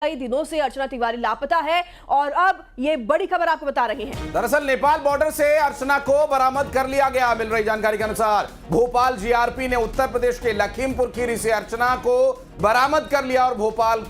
कई दिनों से अर्चना तिवारी लापता है और अब ये बड़ी खबर आपको बता रही हैं। दरअसल नेपाल बॉर्डर से अर्चना को बरामद कर लिया गया। मिल रही जानकारी के अनुसार भोपाल जीआरपी ने उत्तर प्रदेश के लखीमपुर खीरी से अर्चना को बरामद कर लिया और भोपाल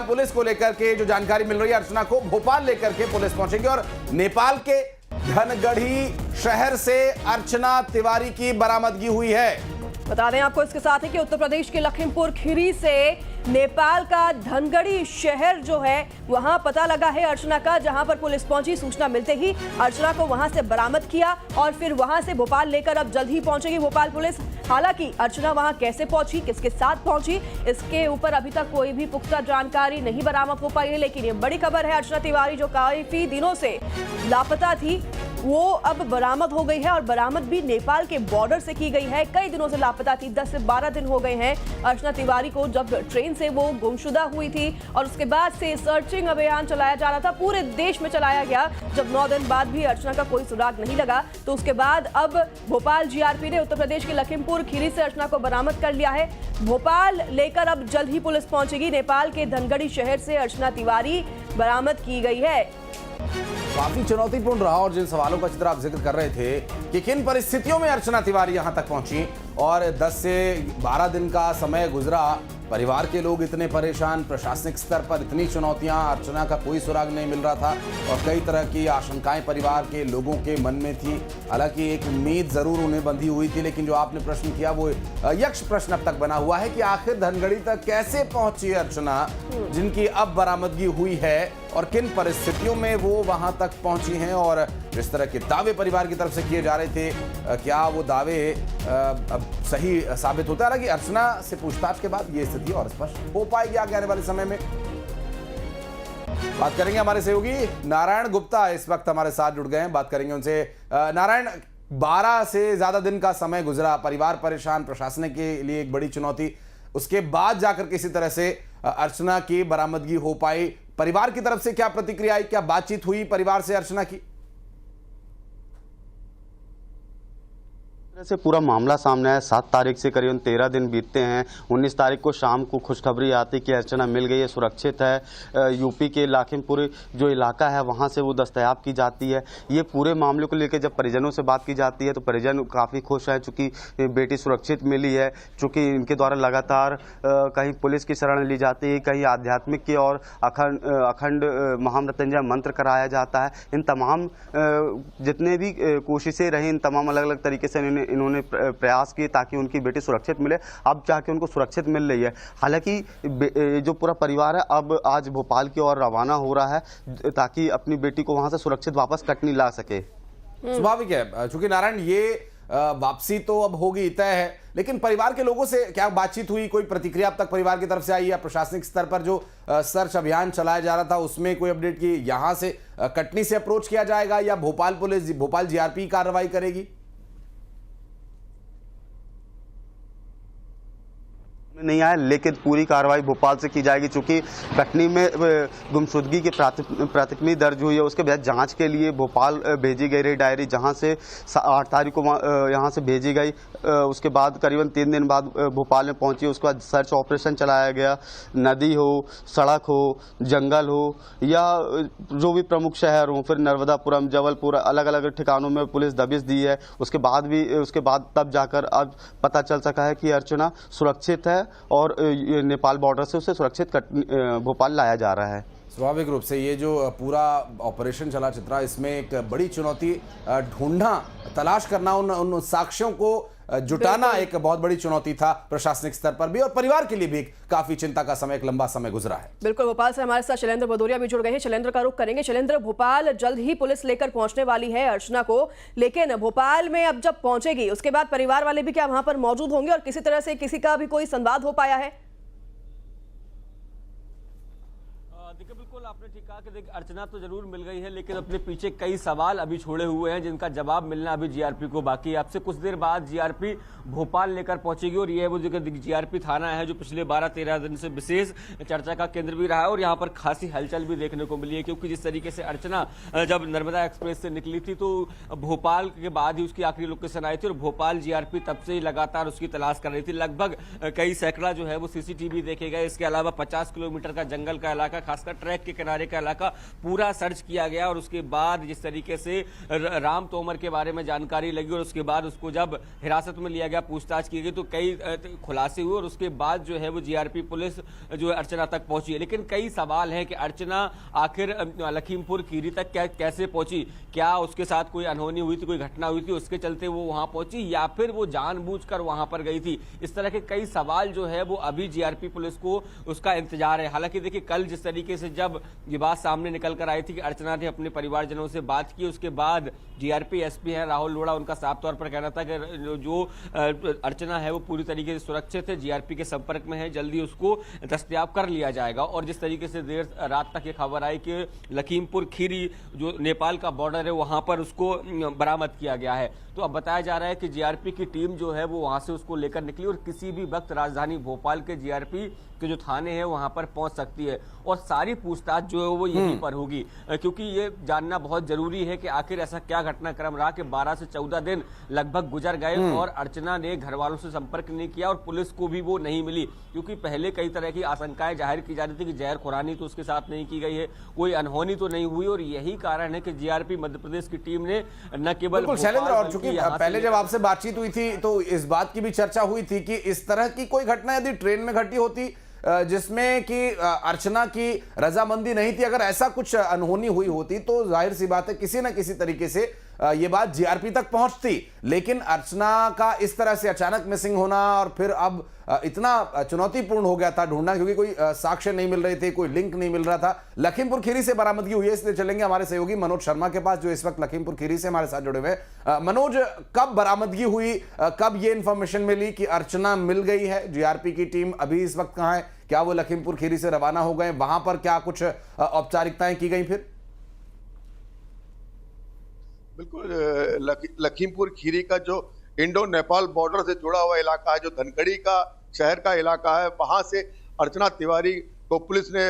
पुलिस को लेकर के जो जानकारी मिल रही है, अर्चना को भोपाल लेकर के पुलिस पहुंचेगी और नेपाल के धनगढ़ी शहर से अर्चना तिवारी की बरामदगी हुई है। बता दें आपको इसके साथ है कि उत्तर प्रदेश के लखीमपुर खीरी से नेपाल का धनगढ़ी शहर जो है वहां पता लगा है अर्चना का, जहां पर पुलिस पहुंची। सूचना मिलते ही अर्चना को वहां से बरामद किया और फिर वहां से भोपाल लेकर अब जल्द ही पहुंचेगी भोपाल पुलिस। हालांकि अर्चना वहां कैसे पहुंची, किसके साथ पहुंची, इसके ऊपर अभी तक कोई भी पुख्ता जानकारी नहीं बरामद हो पाई है। लेकिन ये बड़ी खबर है, अर्चना तिवारी जो काफी दिनों से लापता थी वो अब बरामद हो गई है और बरामद भी नेपाल के बॉर्डर से की गई है। कई दिनों से लापता थी, 10 से 12 दिन हो गए हैं अर्चना तिवारी को, जब ट्रेन से वो गुमशुदा हुई थी और उसके बाद से सर्चिंग अभियान चलाया जा रहा था, पूरे देश में चलाया गया। जब 9 दिन बाद भी अर्चना का कोई सुराग नहीं लगा तो उसके बाद अब भोपाल जीआरपी ने उत्तर प्रदेश के लखीमपुर खीरी से अर्चना को बरामद कर लिया है। भोपाल लेकर अब जल्द ही पुलिस पहुंचेगी। नेपाल के धनगढ़ी शहर से अर्चना तिवारी बरामद की गई है। काफी चुनौतीपूर्ण रहा और जिन सवालों का चित्र आप जिक्र कर रहे थे कि किन परिस्थितियों में अर्चना तिवारी यहां तक पहुंची और 10 से 12 दिन का समय गुजरा, परिवार के लोग इतने परेशान, प्रशासनिक स्तर पर इतनी चुनौतियां, अर्चना का कोई सुराग नहीं मिल रहा था और कई तरह की आशंकाएं परिवार के लोगों के मन में थी। हालांकि एक उम्मीद जरूर उन्हें बंधी हुई थी, लेकिन जो आपने प्रश्न किया वो यक्ष प्रश्न अब तक बना हुआ है कि आखिर धनगढ़ी तक कैसे पहुंची अर्चना, जिनकी अब बरामदगी हुई है और किन परिस्थितियों में वो वहां तक पहुंची हैं और जिस तरह के दावे परिवार की तरफ से किए जा रहे थे, क्या वो दावे अब सही साबित होता है। हालांकि अर्चना से पूछताछ के बाद ये स्थिति और स्पष्ट हो पाएगी आगे आने वाले समय में। बात करेंगे हमारे सहयोगी नारायण गुप्ता इस वक्त हमारे साथ जुड़ गए हैं, बात करेंगे उनसे। नारायण, 12 से ज्यादा दिन का समय गुजरा, परिवार परेशान, प्रशासन के लिए एक बड़ी चुनौती, उसके बाद जाकर किसी तरह से अर्चना की बरामदगी हो पाई। परिवार की तरफ से क्या प्रतिक्रिया आई, क्या बातचीत हुई परिवार से अर्चना की? से पूरा मामला सामने आया। 7 तारीख से करीबन 13 दिन बीतते हैं। 19 तारीख को शाम को खुशखबरी आती कि अर्चना मिल गई है, सुरक्षित है। यूपी के लखीमपुर जो इलाका है वहां से वो दस्तयाब की जाती है। ये पूरे मामले को लेकर जब परिजनों से बात की जाती है तो परिजन काफ़ी खुश हैं, चूँकि बेटी सुरक्षित मिली है, चूँकि इनके द्वारा लगातार कहीं पुलिस की शरण ली जाती है, कहीं आध्यात्मिक की और अखंड महामृत्युंजय मंत्र कराया जाता है। इन तमाम जितने भी कोशिशें रही, इन तमाम अलग अलग तरीके से इन्होंने प्रयास किए ताकि उनकी बेटी सुरक्षित मिले। अब जाके उनको सुरक्षित मिल रही है। हालांकि जो पूरा परिवार है अब आज भोपाल की ओर रवाना हो रहा है ताकि अपनी बेटी को वहां से सुरक्षित वापस कटनी ला सके। स्वाभाविक है, चूंकि नारायण ये वापसी तो अब होगी तय है, लेकिन परिवार के लोगों से क्या बातचीत हुई, कोई प्रतिक्रिया अब तक परिवार की तरफ से आई या प्रशासनिक स्तर पर जो सर्च अभियान चलाया जा रहा था उसमें कोई अपडेट की? यहां से कटनी से अप्रोच किया जाएगा या भोपाल जीआरपी कार्रवाई करेगी? नहीं आया, लेकिन पूरी कार्रवाई भोपाल से की जाएगी। चूंकि कटनी में गुमशुदगी की प्राथमिकी दर्ज हुई है, उसके बाद जांच के लिए भोपाल भेजी गई रही डायरी, जहां से 8 तारीख को यहां से भेजी गई। उसके बाद करीबन 3 दिन बाद भोपाल में पहुंची। उसके बाद सर्च ऑपरेशन चलाया गया। नदी हो, सड़क हो, जंगल हो या जो भी प्रमुख शहर हो, फिर नर्मदापुरम, जबलपुर, अलग अलग ठिकानों में पुलिस दबिश दी है। उसके बाद तब जाकर अब पता चल सका है कि अर्चना सुरक्षित है और नेपाल बॉर्डर से उसे सुरक्षित भोपाल लाया जा रहा है। स्वाभाविक रूप से ये जो पूरा ऑपरेशन चला चित्रा, इसमें एक बड़ी चुनौती ढूंढना, तलाश करना, उन साक्ष्यों को जुटाना एक बहुत बड़ी चुनौती था प्रशासनिक स्तर पर भी और परिवार के लिए भी काफी चिंता का समय, एक लंबा समय गुजरा है। बिल्कुल, भोपाल से हमारे साथ शैलेंद्र भदौरिया भी जुड़ गए हैं। शैलेंद्र का रुख करेंगे। शैलेंद्र, भोपाल जल्द ही पुलिस लेकर पहुंचने वाली है अर्चना को, लेकिन भोपाल में अब जब पहुंचेगी उसके बाद परिवार वाले भी क्या वहां पर मौजूद होंगे और किसी तरह से किसी का भी कोई संवाद हो पाया है? देखिए बिल्कुल आपने ठीक कहा कि देखिए अर्चना तो जरूर मिल गई है, लेकिन अपने पीछे कई सवाल अभी छोड़े हुए हैं जिनका जवाब मिलना अभी जीआरपी को बाकी है। आपसे कुछ देर बाद जीआरपी भोपाल लेकर पहुंचेगी और ये वो जो जीआरपी थाना है जो पिछले 12-13 दिन से विशेष चर्चा का केंद्र भी रहा है और यहाँ पर खासी हलचल भी देखने को मिली है, क्योंकि जिस तरीके से अर्चना जब नर्मदा एक्सप्रेस से निकली थी तो भोपाल के बाद ही उसकी आखिरी लोकेशन आई थी और भोपाल जीआरपी तब से ही लगातार उसकी तलाश कर रही थी। लगभग कई सैकड़ा जो है वो सीसीटीवी देखे गए, इसके अलावा 50 किलोमीटर का जंगल का इलाका, खासकर ट्रैक के किनारे का इलाका पूरा सर्च किया गया और उसके बाद जिस तरीके से राम तोमर के बारे में जानकारी लगी और उसके बाद उसको जब हिरासत में लिया गया, पूछताछ की गई तो कई खुलासे हुए और उसके बाद जो है वो जीआरपी पुलिस जो है अर्चना तक पहुंची है। लेकिन कई सवाल हैं कि अर्चना आखिर लखीमपुर खीरी तक कैसे पहुंची, क्या उसके साथ कोई अनहोनी हुई थी, कोई घटना हुई थी उसके चलते वो वहां पहुंची या फिर वो जानबूझकर वहां पर गई थी। इस तरह के कई सवाल जो है वो अभी जीआरपी पुलिस को उसका इंतजार है। हालांकि देखिए कल जिस तरीके से जब ये बात सामने निकल कर आई थी कि अर्चना ने अपने परिवारजनों से बात की, उसके बाद जीआरपी एसपी हैं राहुल लोढ़ा, उनका साफ तौर पर कहना था कि जो अर्चना है वो पूरी तरीके से सुरक्षित है, जीआरपी के संपर्क में है, जल्दी उसको दस्तयाब कर लिया जाएगा। और जिस तरीके से देर रात तक ये खबर आई कि लखीमपुर खीरी जो नेपाल का बॉर्डर है वहां पर उसको बरामद किया गया है, तो अब बताया जा रहा है कि जीआरपी की टीम जो है वो वहां से उसको लेकर निकली और किसी भी वक्त राजधानी भोपाल के जीआरपी के जो थाने हैं वहां पर पहुंच सकती है और सारी पूछताछ जो है वो यहीं पर होगी, क्योंकि ये जानना बहुत जरूरी है कि आखिर ऐसा क्या घटनाक्रम रहा कि 12 से 14 दिन लगभग गुजर गए और अर्चना ने घर वालों से संपर्क नहीं किया और पुलिस को भी वो नहीं मिली, क्योंकि पहले कई तरह की आशंकाएं जाहिर की जा रही थी कि जहर खुरानी तो उसके साथ नहीं की गई है, कोई अनहोनी तो नहीं हुई और यही कारण है कि जीआरपी मध्य प्रदेश की टीम ने न केवल शैलेंद्र, और चूंकि पहले जब आपसे बातचीत हुई थी तो इस बात की भी चर्चा हुई थी कि इस तरह की कोई घटना यदि ट्रेन में घटी होती जिसमें कि अर्चना की रजामंदी नहीं थी, अगर ऐसा कुछ अनहोनी हुई होती तो जाहिर सी बात है किसी न किसी तरीके से ये बात जीआरपी तक पहुंचती। लेकिन अर्चना का इस तरह से अचानक मिसिंग होना और फिर अब इतना चुनौतीपूर्ण हो गया था ढूंढना, क्योंकि कोई साक्ष्य नहीं मिल रहे थे, कोई लिंक नहीं मिल रहा था। लखीमपुर खीरी से बरामदगी हुई है, इसलिए चलेंगे हमारे सहयोगी मनोज शर्मा के पास जो इस वक्त लखीमपुर खीरी से हमारे साथ जुड़े हुए हैं। मनोज, कब बरामदगी हुई, कब ये इंफॉर्मेशन मिली कि अर्चना मिल गई है? जीआरपी की टीम अभी इस वक्त कहां है? क्या वो लखीमपुर खीरी से रवाना हो गए? वहां पर क्या कुछ औपचारिकताएं की गई? फिर बिल्कुल, लखीमपुर खीरी का जो इंडो नेपाल बॉर्डर से जुड़ा हुआ इलाका है, जो धनखड़ी का शहर का इलाका है, वहां से अर्चना तिवारी को पुलिस ने,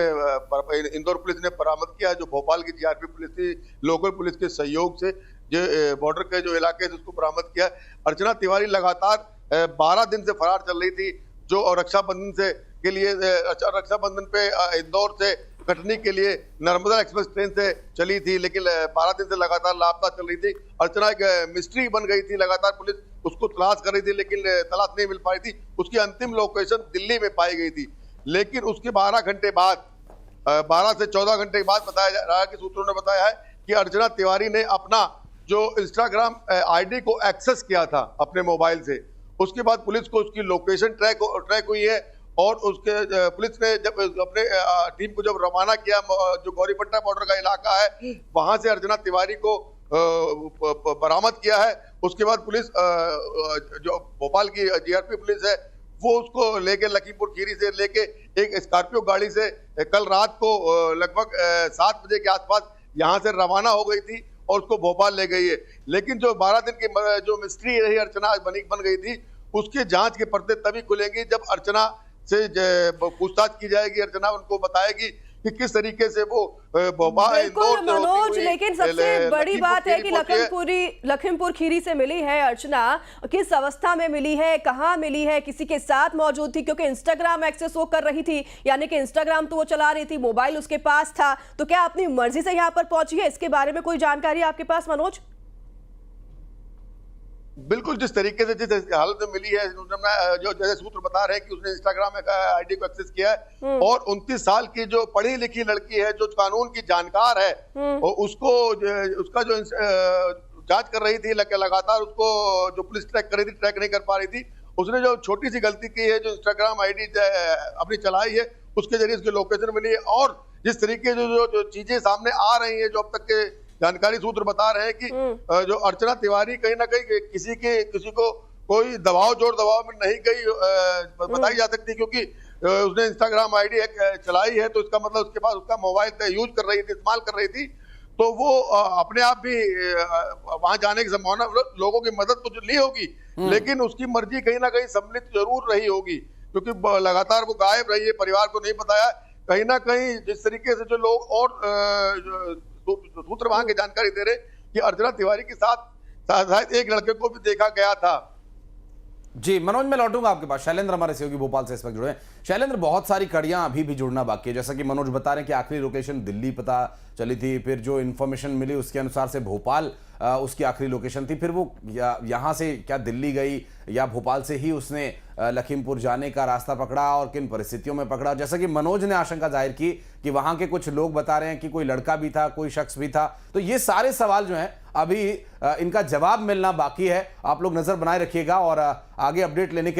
इंदौर पुलिस ने बरामद किया, जो भोपाल की जीआरपी पुलिस थी लोकल पुलिस के सहयोग से जो बॉर्डर के जो इलाके से उसको बरामद किया। अर्चना तिवारी लगातार 12 दिन से फरार चल रही थी, जो रक्षाबंधन से के लिए रक्षाबंधन पे इंदौर से कटनी के लिए नर्मदा एक्सप्रेस ट्रेन से चली थी, लेकिन 12 दिन से लगातार लापता चल रही थी। अर्चना एक मिस्ट्री बन गई थी, लगातार पुलिस उसको तलाश कर रही थी लेकिन तलाश नहीं मिल पाई थी। उसकी अंतिम लोकेशन दिल्ली में पाई गई थी, लेकिन उसके 12 घंटे बाद 12 से 14 घंटे के बाद बताया जा रहा है कि सूत्रों ने बताया है कि अर्चना तिवारी ने अपना जो इंस्टाग्राम आईडी को एक्सेस किया था अपने मोबाइल से। उसके बाद पुलिस को उसकी लोकेशन ट्रैक हुई है और उसके पुलिस ने जब अपने टीम को जब रवाना किया, जो गौरीपट्टा बॉर्डर का इलाका है वहां से अर्चना तिवारी को बरामद किया है। उसके बाद पुलिस जो भोपाल की जीआरपी पुलिस है वो उसको लेके लखीमपुर खीरी से लेके एक स्कॉर्पियो गाड़ी से कल रात को लगभग 7 बजे के आसपास यहाँ से रवाना हो गई थी और उसको भोपाल ले गई है। लेकिन जो 12 दिन की जो मिस्ट्री रही अर्चना बन गई थी, उसके जांच के पर्दे तभी खुलेंगे जब अर्चना से पूछताछ की जाएगी। अर्चना उनको बताएगी कि किस तरीके से वो भोपाल बिल्कुल मनोज, लेकिन सबसे बड़ी बात है कि लखीमपुर खीरी से मिली है अर्चना, किस अवस्था में मिली है, कहां मिली है, किसी के साथ मौजूद थी? क्योंकि इंस्टाग्राम एक्सेस वो कर रही थी, यानी कि इंस्टाग्राम तो वो चला रही थी, मोबाइल उसके पास था, तो क्या अपनी मर्जी से यहां पर पहुंची है? इसके बारे में कोई जानकारी आपके पास मनोज? बिल्कुल, जिस तरीके से जिस हालत में मिली है, जो जैसे सूत्र बता रहे हैं कि उसने इंस्टाग्राम आईडी को एक्सेस किया है और 29 साल की जो पढ़ी लिखी लड़की है, जो कानून की जानकार है, और उसका जो जांच कर रही थी लगातार, उसको जो पुलिस ट्रैक कर रही थी, ट्रैक नहीं कर पा रही थी। उसने जो छोटी सी गलती की है, जो इंस्टाग्राम आईडी अपनी चलाई है, उसके जरिए उसकी लोकेशन मिली है। और जिस तरीके जो चीजें सामने आ रही है, जो अब तक के जानकारी सूत्र बता रहे हैं कि जो अर्चना तिवारी कहीं ना कहीं किसी को कोई दबाव में नहीं गई बताई जा सकती, क्योंकि उसने इंस्टाग्राम आईडी चलाई है, तो इसका मतलब उसके पास उसका मोबाइल यूज कर रही थी, इस्तेमाल कर रही थी, तो वो अपने आप भी वहां जाने की संभावना, लोगों की मदद तो ली होगी, लेकिन उसकी मर्जी कहीं ना कहीं सम्मिलित जरूर रही होगी, क्योंकि लगातार वो गायब रही है, परिवार को नहीं बताया। कहीं ना कहीं जिस तरीके से जो लोग और सूत्र वहां की जानकारी दे रहे कि अर्चना तिवारी के साथ शायद एक लड़के को भी देखा गया था। जी मनोज, मैं लौटूंगा आपके पास। शैलेंद्र हमारे सहयोगी भोपाल से इस वक्त जुड़े हैं। शैलेंद्र, बहुत सारी कड़ियां अभी भी जुड़ना बाकी है, जैसा कि मनोज बता रहे हैं कि आखिरी लोकेशन दिल्ली पता चली थी, फिर जो इन्फॉर्मेशन मिली उसके अनुसार से भोपाल उसकी आखिरी लोकेशन थी, फिर वो यहाँ से क्या दिल्ली गई या भोपाल से ही उसने लखीमपुर जाने का रास्ता पकड़ा और किन परिस्थितियों में पकड़ा। जैसा कि मनोज ने आशंका जाहिर की कि वहां के कुछ लोग बता रहे हैं कि कोई लड़का भी था, कोई शख्स भी था, तो ये सारे सवाल जो हैं अभी इनका जवाब मिलना बाकी है। आप लोग नजर बनाए रखिएगा और आगे अपडेट लेने के